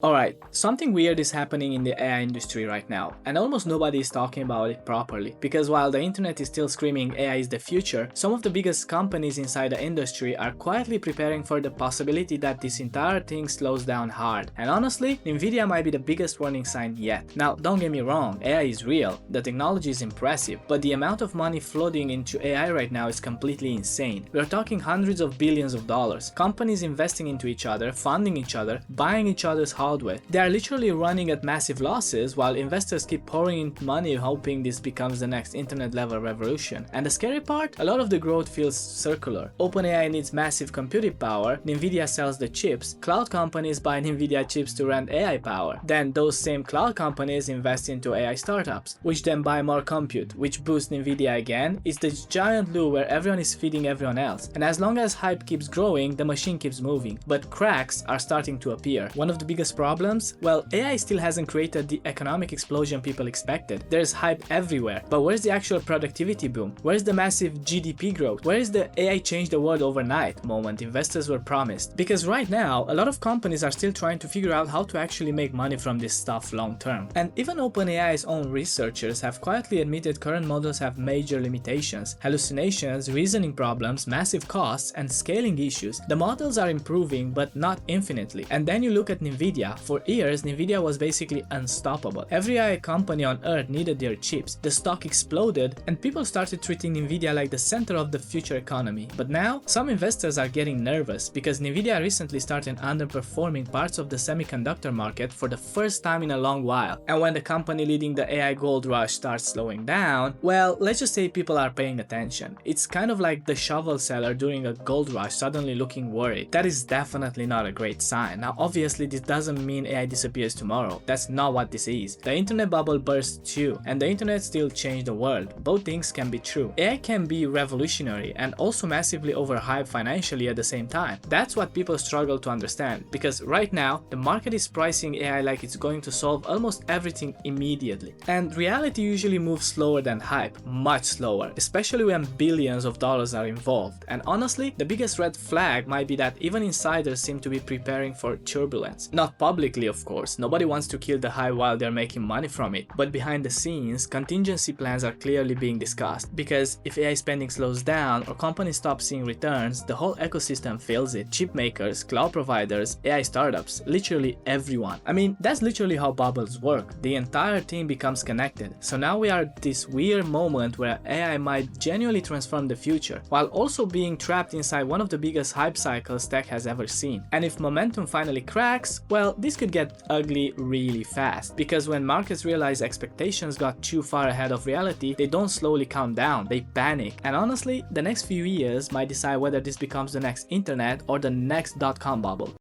Alright, something weird is happening in the AI industry right now, and almost nobody is talking about it properly, because while the internet is still screaming AI is the future, some of the biggest companies inside the industry are quietly preparing for the possibility that this entire thing slows down hard. And honestly, Nvidia might be the biggest warning sign yet. Now, don't get me wrong, AI is real, the technology is impressive, but the amount of money flooding into AI right now is completely insane. We are talking hundreds of billions of dollars, companies investing into each other, funding each other, buying each other's hardware. They are literally running at massive losses while investors keep pouring in money hoping this becomes the next internet level revolution. And the scary part? A lot of the growth feels circular. OpenAI needs massive computing power, Nvidia sells the chips, cloud companies buy Nvidia chips to run AI power. Then those same cloud companies invest into AI startups, which then buy more compute, which boosts Nvidia again. It's this giant loop where everyone is feeding everyone else. And as long as hype keeps growing, the machine keeps moving. But cracks are starting to appear. One of the biggest problems? Well, AI still hasn't created the economic explosion people expected. There's hype everywhere, but where's the actual productivity boom? Where's the massive GDP growth? Where is the AI change the world overnight moment investors were promised? Because right now, a lot of companies are still trying to figure out how to actually make money from this stuff long term. And even OpenAI's own researchers have quietly admitted current models have major limitations, hallucinations, reasoning problems, massive costs, and scaling issues. The models are improving, but not infinitely. And then you look at Nvidia. For years, Nvidia was basically unstoppable. Every AI company on earth needed their chips. The stock exploded, and people started treating Nvidia like the center of the future economy. But now, some investors are getting nervous because Nvidia recently started underperforming parts of the semiconductor market for the first time in a long while. And when the company leading the AI gold rush starts slowing down, well, let's just say people are paying attention. It's kind of like the shovel seller during a gold rush suddenly looking worried. That is definitely not a great sign. Now, obviously, this doesn't mean AI disappears tomorrow. That's not what this is. The internet bubble burst too, and the internet still changed the world. Both things can be true. AI can be revolutionary and also massively overhyped financially at the same time. That's what people struggle to understand, because right now, the market is pricing AI like it's going to solve almost everything immediately. And reality usually moves slower than hype, much slower, especially when billions of dollars are involved. And honestly, the biggest red flag might be that even insiders seem to be preparing for turbulence. Not publicly, of course, nobody wants to kill the hype while they're making money from it, but behind the scenes, contingency plans are clearly being discussed, because if AI spending slows down or companies stop seeing returns, the whole ecosystem feels it. Chip makers, cloud providers, AI startups, literally everyone. I mean, that's literally how bubbles work. The entire thing becomes connected. So now we are at this weird moment where AI might genuinely transform the future, while also being trapped inside one of the biggest hype cycles tech has ever seen. And if momentum finally cracks, well, this could get ugly really fast, because when markets realize expectations got too far ahead of reality, they don't slowly count down, they panic. And honestly, the next few years might decide whether this becomes the next internet or the next dot-com bubble.